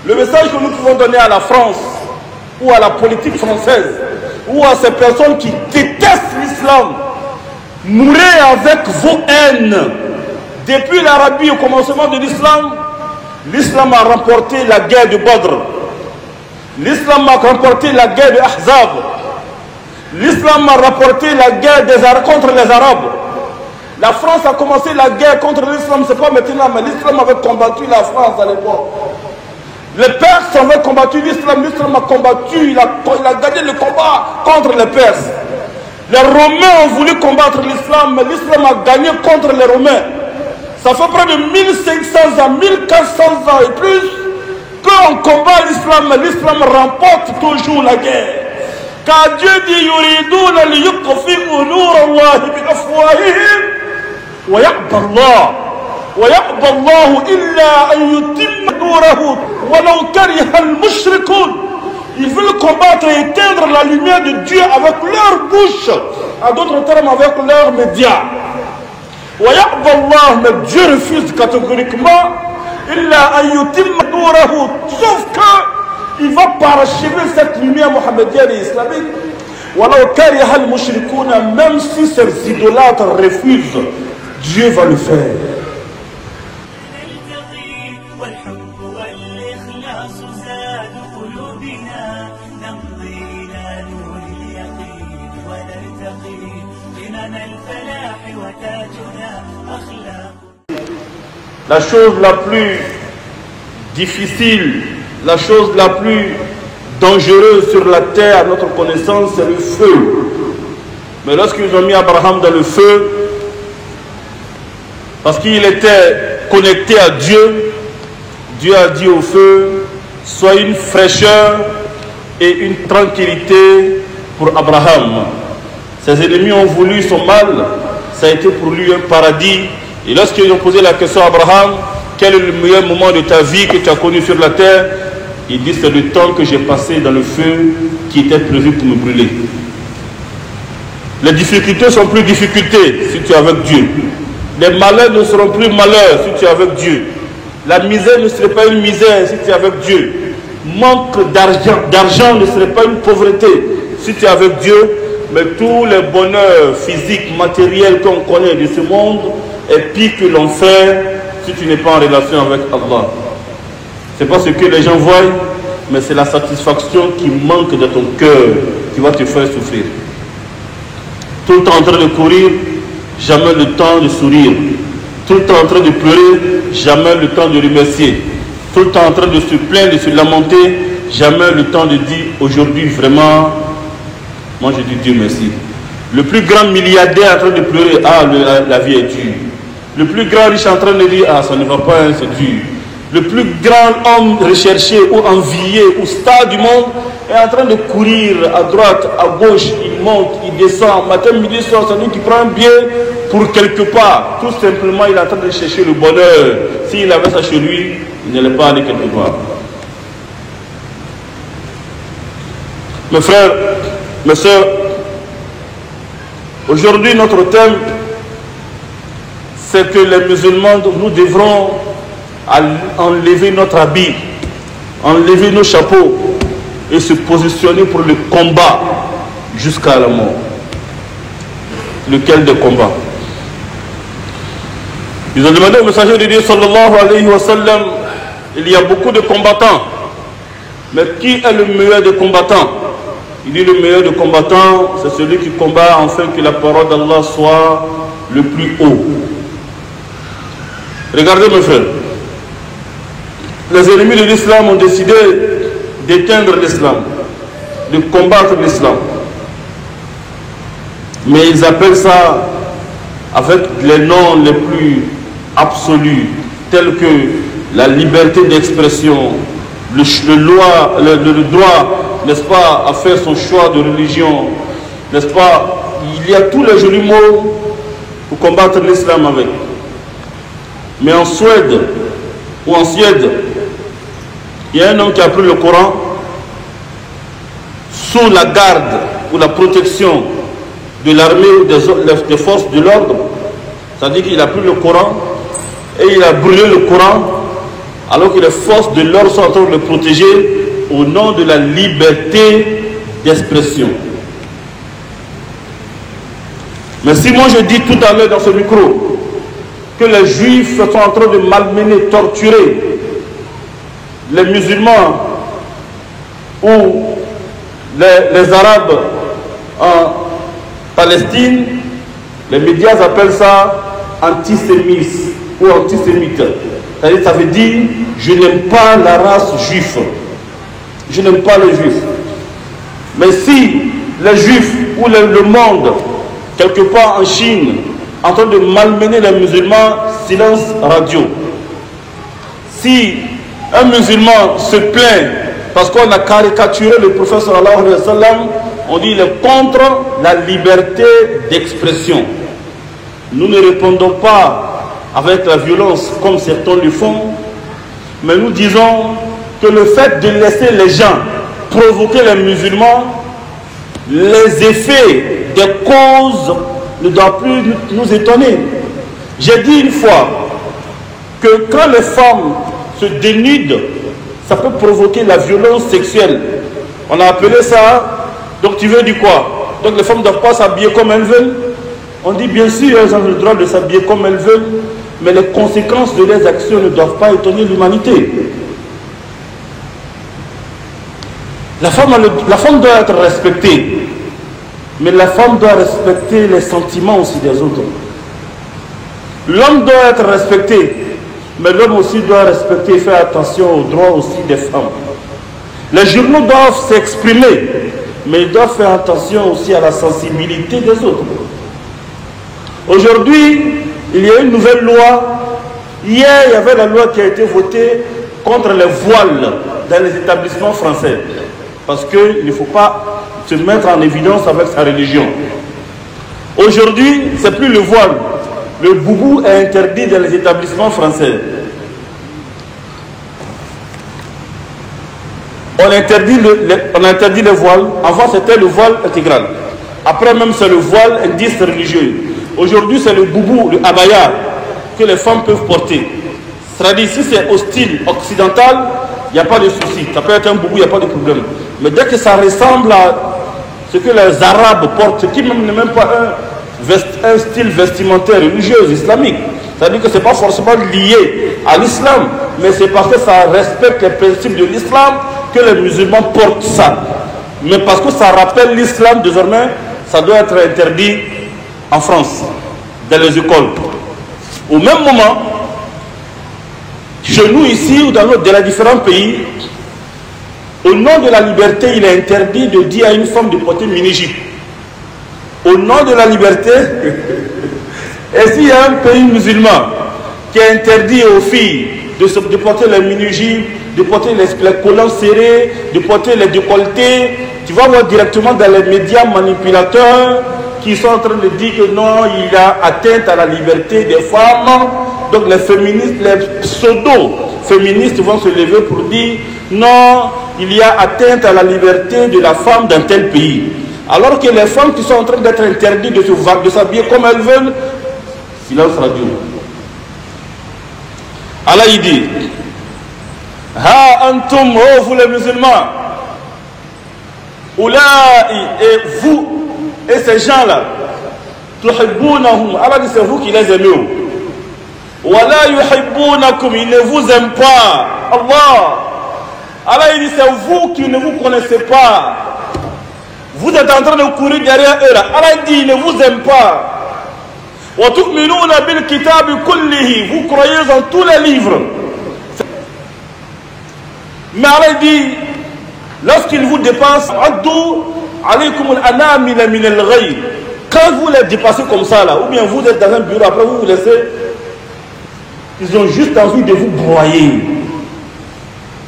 Le message que nous pouvons donner à la France, ou à la politique française, ou à ces personnes qui détestent l'islam, mourrez avec vos haines. Depuis l'Arabie, au commencement de l'islam, l'islam a remporté la guerre de Badr. L'islam a remporté la guerre de Ahzab. L'islam a remporté la guerre contre les Arabes. La France a commencé la guerre contre l'islam, c'est pas maintenant, mais l'islam avait combattu la France à l'époque. Les Perses avaient combattu l'islam, l'islam a combattu, il a gagné le combat contre les Perses. Les Romains ont voulu combattre l'islam, mais l'islam a gagné contre les Romains. Ça fait près de 1500 ans, 1400 ans et plus qu'on combat l'islam, mais l'islam remporte toujours la guerre. Car Dieu dit yuriduna liyutfi'u nurallahi bi afwahihim wa ya'ba Allah wa ya'ba Allah illa an yutimma nurahu walau kariha al-mushrikun. Ils veulent combattre et éteindre la lumière de Dieu avec leur bouche, en d'autres termes avec leurs médias. Wa ya'ba Allah, mais Dieu refuse catégoriquement illa an yutimma nurahu, sauf que il va parachever cette lumière mohammedienne et islamique. Même si ces idolâtres refusent, Dieu va le faire. La chose la plus difficile, la chose la plus dangereuse sur la terre, à notre connaissance, c'est le feu. Mais lorsqu'ils ont mis Abraham dans le feu, parce qu'il était connecté à Dieu, Dieu a dit au feu, sois une fraîcheur et une tranquillité pour Abraham. Ses ennemis ont voulu son mal, ça a été pour lui un paradis. Et lorsqu'ils ont posé la question à Abraham, quel est le meilleur moment de ta vie que tu as connu sur la terre? Il dit, c'est le temps que j'ai passé dans le feu qui était prévu pour me brûler. Les difficultés ne sont plus difficultés si tu es avec Dieu. Les malheurs ne seront plus malheurs si tu es avec Dieu. La misère ne serait pas une misère si tu es avec Dieu. Manque d'argent ne serait pas une pauvreté si tu es avec Dieu. Mais tous les bonheurs physiques, matériels qu'on connaît de ce monde est pire que l'enfer si tu n'es pas en relation avec Allah. Ce n'est pas ce que les gens voient, mais c'est la satisfaction qui manque de ton cœur qui va te faire souffrir. Tout le temps en train de courir, jamais le temps de sourire. Tout le temps en train de pleurer, jamais le temps de remercier. Tout le temps en train de se plaindre, de se lamenter, jamais le temps de dire aujourd'hui vraiment, moi je dis Dieu merci. Le plus grand milliardaire en train de pleurer, ah la vie est dure. Le plus grand riche en train de dire, ah ça ne va pas, c'est dur. Le plus grand homme recherché ou envié ou star du monde est en train de courir à droite, à gauche, il monte, il descend, matin, midi, soir, c'est lui qui prend un billet pour quelque part. Tout simplement, il est en train de chercher le bonheur. S'il avait ça chez lui, il n'allait pas aller quelque part. Mes frères, mes soeurs, aujourd'hui notre thème, c'est que les musulmans, nous devrons enlever notre habit, enlever nos chapeaux et se positionner pour le combat jusqu'à la mort. Lequel des combats? Ils ont demandé au messager de Dieu sallallahu alayhi wa sallam, il y a beaucoup de combattants, mais qui est le meilleur des combattants? Il dit le meilleur des combattants, c'est celui qui combat afin que la parole d'Allah soit le plus haut. Regardez mes frères, les ennemis de l'islam ont décidé d'éteindre l'islam, de combattre l'islam. Mais ils appellent ça avec les noms les plus absolus, tels que la liberté d'expression, le droit, n'est-ce pas, à faire son choix de religion, n'est-ce pas? Il y a tous les jolis mots pour combattre l'islam avec. Mais en Suède, il y a un homme qui a pris le Coran sous la garde ou la protection de l'armée ou des forces de l'ordre. C'est-à-dire qu'il a pris le Coran et il a brûlé le Coran alors que les forces de l'ordre sont en train de le protéger au nom de la liberté d'expression. Mais si moi je dis tout à l'heure dans ce micro que les juifs sont en train de malmener, torturer les musulmans ou les arabes en Palestine, les médias appellent ça antisémitisme ou antisémite. C'est-à-dire, ça veut dire je n'aime pas la race juive. Je n'aime pas les juifs. Mais si les juifs ou le monde, quelque part en Chine, en train de malmener les musulmans, silence radio. Si un musulman se plaint parce qu'on a caricaturé le prophète sallallahu alayhi wa sallam, on dit qu'il est contre la liberté d'expression. Nous ne répondons pas avec la violence comme certains le font, mais nous disons que le fait de laisser les gens provoquer les musulmans, les effets des causes ne doivent plus nous étonner. J'ai dit une fois que quand les femmes se dénudent, ça peut provoquer la violence sexuelle. On a appelé ça, donc tu veux dire quoi? Donc les femmes ne doivent pas s'habiller comme elles veulent. On dit bien sûr, elles ont le droit de s'habiller comme elles veulent, mais les conséquences de leurs actions ne doivent pas étonner l'humanité. La femme doit être respectée, mais la femme doit respecter les sentiments aussi des autres. L'homme doit être respecté, mais l'homme aussi doit respecter et faire attention aux droits aussi des femmes. Les journaux doivent s'exprimer, mais ils doivent faire attention aussi à la sensibilité des autres. Aujourd'hui, il y a une nouvelle loi. Hier, il y avait la loi qui a été votée contre les voiles dans les établissements français. Parce qu'il ne faut pas se mettre en évidence avec sa religion. Aujourd'hui, ce n'est plus le voile. Le boubou est interdit dans les établissements français. On interdit le voile. Avant, c'était le voile intégral. Après, même, c'est le voile indice religieux. Aujourd'hui, c'est le boubou, le abaya, que les femmes peuvent porter. C'est-à-dire, si c'est au style occidental, il n'y a pas de souci. Ça peut être un boubou, il n'y a pas de problème. Mais dès que ça ressemble à ce que les Arabes portent, ce qui n'est même pas un style vestimentaire religieux islamique, c'est-à-dire que ce n'est pas forcément lié à l'islam, mais c'est parce que ça respecte les principes de l'islam que les musulmans portent ça. Mais parce que ça rappelle l'islam, désormais, ça doit être interdit en France, dans les écoles. Au même moment, chez nous ici ou dans les différents pays, au nom de la liberté, il est interdit de dire à une femme de porter mini-jupe. Au nom de la liberté, et s'il y a un pays musulman qui a interdit aux filles de porter les mini-jupes, de porter les collants serrés, de porter les décolletés, tu vas voir directement dans les médias manipulateurs qui sont en train de dire que non, il y a atteinte à la liberté des femmes. Donc les féministes, les pseudo-féministes vont se lever pour dire non, il y a atteinte à la liberté de la femme dans tel pays. Alors que les femmes qui sont en train d'être interdites de s'habiller comme elles veulent, silence radio. Allah il dit, ha antum, oh vous les musulmans, oulaï, et vous, et ces gens-là, tuhibbunahum, Allah dit c'est vous qui les aimez. Wala yuhibbunakum, ils ne vous aiment pas. Allah. Allah il dit c'est vous qui ne vous connaissez pas. Vous êtes en train de courir derrière eux là. Allah dit ils ne vous aiment pas. Wa tu'minuna bil kitabi kullihi, vous croyez en tous les livres. Mais Allah dit lorsqu'ils vous dépassent, addu alaykum al-anamila min al-ghayr. Quand vous les dépassez comme ça là, ou bien vous êtes dans un bureau, après vous vous laissez, ils ont juste envie de vous broyer.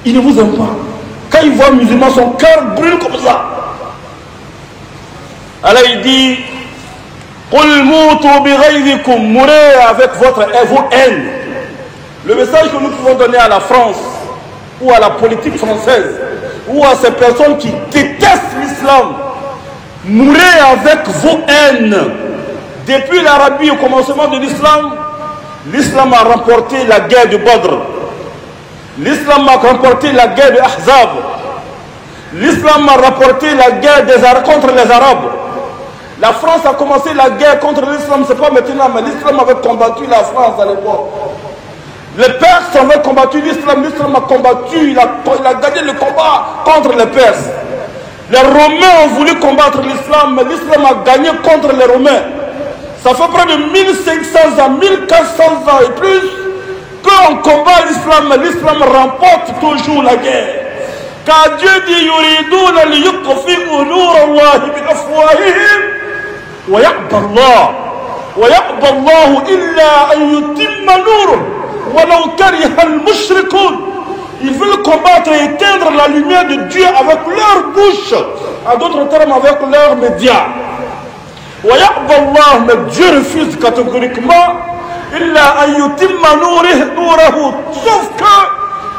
Ils ne vous aiment pas. Quand ils voient un musulman, son cœur brûle comme ça. Allah il dit, qul mutu bi ghayrikum, mourez avec vos haines. Le message que nous pouvons donner à la France, ou à la politique française, ou à ces personnes qui détestent l'islam, mourez avec vos haines. Depuis l'Arabie, au commencement de l'islam, l'islam a remporté la guerre de Badr. L'islam a remporté la guerre de Ahzab. L'islam a rapporté la guerre contre les Arabes. La France a commencé la guerre contre l'islam, c'est pas maintenant, mais l'islam avait combattu la France à l'époque. Les Perses avaient combattu l'islam, l'islam a combattu, il a gagné le combat contre les Perses. Les Romains ont voulu combattre l'islam, mais l'islam a gagné contre les Romains. Ça fait près de 1500 ans, 1400 ans et plus qu'on combat l'islam, mais l'islam remporte toujours la guerre. Car Dieu dit yuriduna liyutfi'u nur Allah bi afwahihim wa ya'ba Allah illa an yutimma nur walau kariha al-mushrikun. Ils veulent combattre et éteindre la lumière de Dieu avec leur bouche, en d'autres termes avec leurs médias. Wa ya'ba Allah, mais Dieu refuse catégoriquement illa an yutimma nurahu, sauf que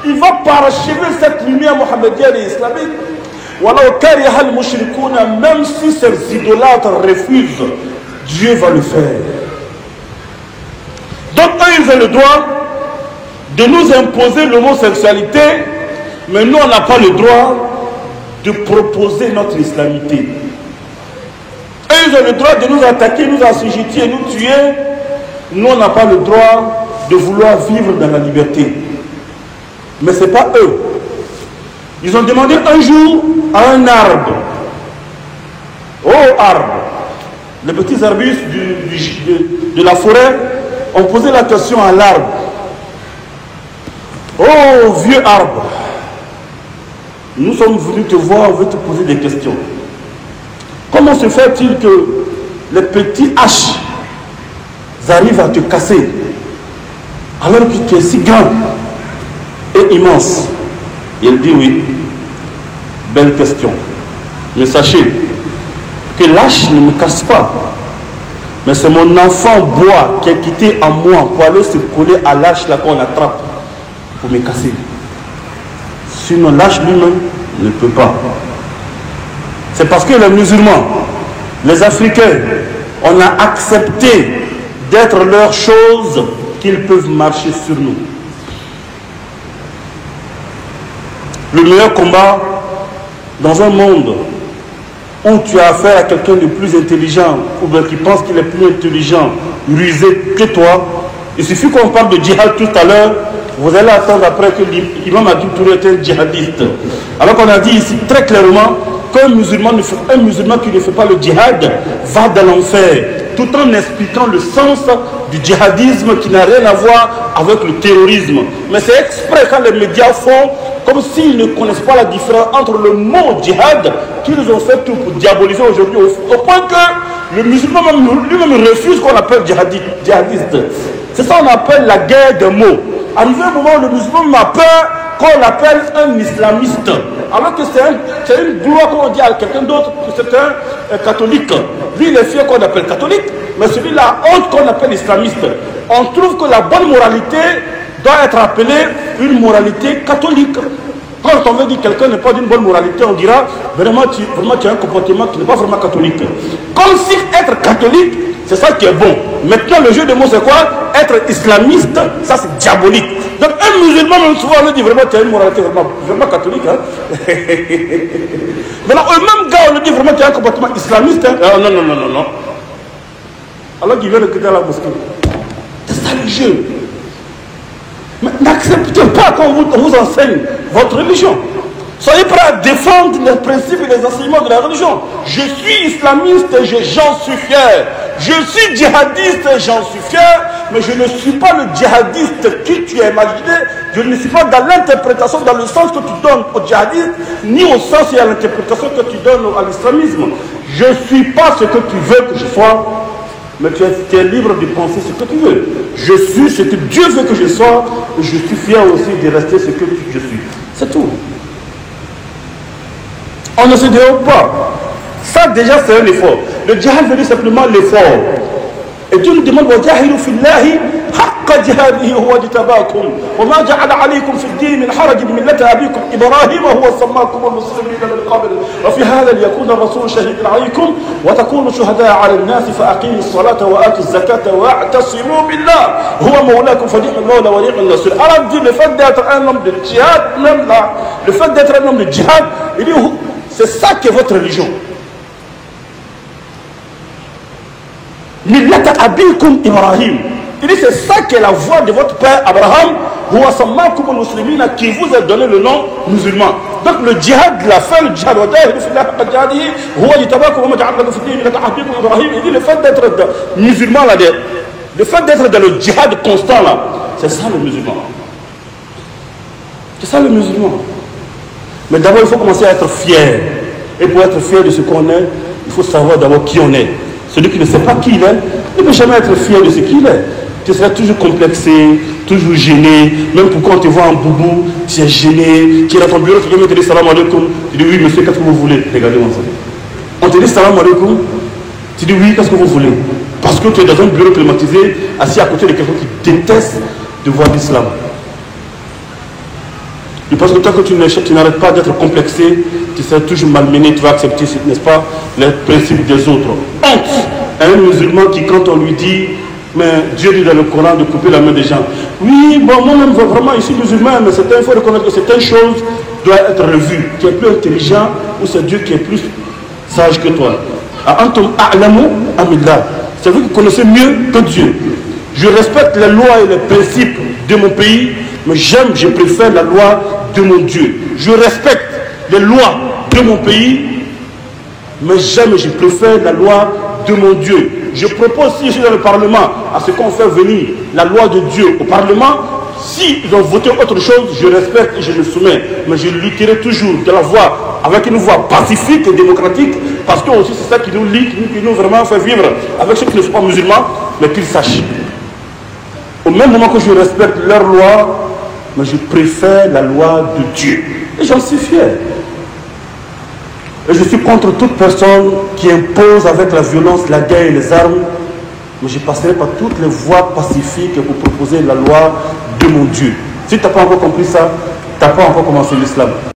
il va parachever cette lumière mohammedienne et islamique. Même si ces idolâtres refusent, Dieu va le faire. Donc eux, ils ont le droit de nous imposer l'homosexualité, mais nous, on n'a pas le droit de proposer notre islamité. Eux, ils ont le droit de nous attaquer, nous assujettir, nous tuer. Nous, on n'a pas le droit de vouloir vivre dans la liberté. Mais ce n'est pas eux. Ils ont demandé un jour à un arbre. Oh arbre, les petits arbustes de la forêt ont posé la question à l'arbre. Oh vieux arbre, nous sommes venus te voir, on veut te poser des questions. Comment se fait-il que les petits haches arrivent à te casser alors que tu es si grand et immense? Il dit oui. Belle question. Mais sachez que l'âche ne me casse pas. Mais c'est mon enfant bois qui est quitté en moi pour aller se coller à l'âche là qu'on attrape pour me casser. Sinon l'âche lui-même ne peut pas. C'est parce que les musulmans, les Africains, on a accepté d'être leurs choses qu'ils peuvent marcher sur nous. Le meilleur combat dans un monde où tu as affaire à quelqu'un de plus intelligent ou bien qui pense qu'il est plus intelligent, rusé que toi, il suffit qu'on parle de djihad tout à l'heure, vous allez attendre après que l'imam Adib Touré est un djihadiste. Alors qu'on a dit ici très clairement qu'un musulman qui ne fait pas le djihad va dans l'enfer, tout en expliquant le sens du djihadisme qui n'a rien à voir avec le terrorisme. Mais c'est exprès quand les médias font comme s'ils ne connaissent pas la différence entre le mot djihad qu'ils ont fait tout pour diaboliser aujourd'hui, au point que le musulman lui-même refuse qu'on appelle djihadiste. C'est ça qu'on appelle la guerre des mots. Arrivé un moment où le musulman m'a peur qu'on l'appelle un islamiste, alors que c'est une gloire qu'on dit à quelqu'un d'autre que c'est un catholique. Lui, il est fier qu'on appelle catholique, mais celui-là, honte qu'on appelle islamiste. On trouve que la bonne moralité doit être appelée une moralité catholique. Quand on veut dire que quelqu'un n'est pas d'une bonne moralité, on dira vraiment tu as un comportement qui n'est pas vraiment catholique. Comme si être catholique, c'est ça qui est bon. Maintenant, le jeu de mots, c'est quoi? Être islamiste, ça c'est diabolique. Donc un musulman, même souvent, on lui dit vraiment tu as une moralité vraiment catholique. Hein? Maintenant, eux-mêmes gars, on lui dit vraiment tu as un comportement islamiste. Hein? Non. Alors qu'il vient de quitter la mosquée. C'est ça le jeu. Mais n'acceptez pas qu'on vous enseigne votre religion. Soyez prêts à défendre les principes et les enseignements de la religion. Je suis islamiste et j'en suis fier. Je suis djihadiste et j'en suis fier. Mais je ne suis pas le djihadiste que tu as imaginé. Je ne suis pas dans l'interprétation, dans le sens que tu donnes au djihadiste, ni au sens et à l'interprétation que tu donnes à l'islamisme. Je ne suis pas ce que tu veux que je sois. Mais tu es libre de penser ce que tu veux. Je suis ce que Dieu veut que je sois. Et je suis fier aussi de rester ce que je suis. C'est tout. On ne se dérobe pas. Ça déjà c'est un effort. Le djihad veut dire simplement l'effort. Et Dieu nous demande وَجَاهِدُوا فِي اللَّهِ حَقَّ جهاده هو اجتباكم وما جعل عليكم في الدين من حرج ملة أبيكم إبراهيم هو سماكم المسلمين من قبل وفي هذا ليكون الرسول شهيدا عليكم وتكونوا شهداء على الناس فأقيموا الصلاة وآتوا الزكاة واعتصموا بالله هو مولاكم فنعم المولى ونعم النصير. Alors dit le fait d'être un homme de djihad, même là, le fait d'être un homme de djihad, il dit c'est ça qui est votre religion. Millata abikum Ibrahim. Il dit c'est ça qui est la voie de votre père Abraham, qui vous a donné le nom musulman. Donc le djihad de la fin, le djihad, il dit le fait d'être musulman là, le fait d'être dans le djihad constant là, c'est ça le musulman. C'est ça le musulman. Mais d'abord il faut commencer à être fier. Et pour être fier de ce qu'on est, il faut savoir d'abord qui on est. Celui qui ne sait pas qui il est, ne peut jamais être fier de ce qu'il est. Tu seras toujours complexé, toujours gêné. Même pourquoi on te voit en boubou, tu es gêné. Tu es dans ton bureau, tu te dis salam alaikum. Tu dis oui monsieur, qu'est-ce que vous voulez? Regardez-moi ça. On te dit salam alaikum. Tu dis oui, qu'est-ce que vous voulez? Parce que tu es dans un bureau climatisé, assis à côté de quelqu'un qui déteste de voir l'islam. Et parce que tant que tu n'arrêtes pas d'être complexé, tu seras toujours malmené, tu vas accepter, n'est-ce pas, les principes des autres. Honte à un musulman qui, quand on lui dit, mais Dieu dit dans le Coran de couper la main des gens. Oui, bon, moi-même, vraiment, ici musulman, mais il faut reconnaître que certaines choses doivent être revues. Tu es plus intelligent ou c'est Dieu qui est plus sage que toi. C'est vous qui connaissez mieux que Dieu. Je respecte les lois et les principes de mon pays, mais j'aime, je préfère la loi de mon Dieu. Je respecte les lois de mon pays, mais j'aime et je préfère la loi de mon Dieu. Je propose, si je suis dans le Parlement, à ce qu'on fait venir la loi de Dieu au Parlement, s'ils ont voté autre chose, je respecte et je me soumets. Mais je lutterai toujours de la voie, avec une voie pacifique et démocratique, parce que aussi c'est ça qui nous lie, qui nous vraiment fait vivre avec ceux qui ne sont pas musulmans, mais qu'ils sachent. Au même moment que je respecte leur loi, mais je préfère la loi de Dieu. Et j'en suis fier. Et je suis contre toute personne qui impose avec la violence, la guerre et les armes. Mais je passerai par toutes les voies pacifiques pour proposer la loi de mon Dieu. Si tu n'as pas encore compris ça, tu n'as pas encore commencé l'islam.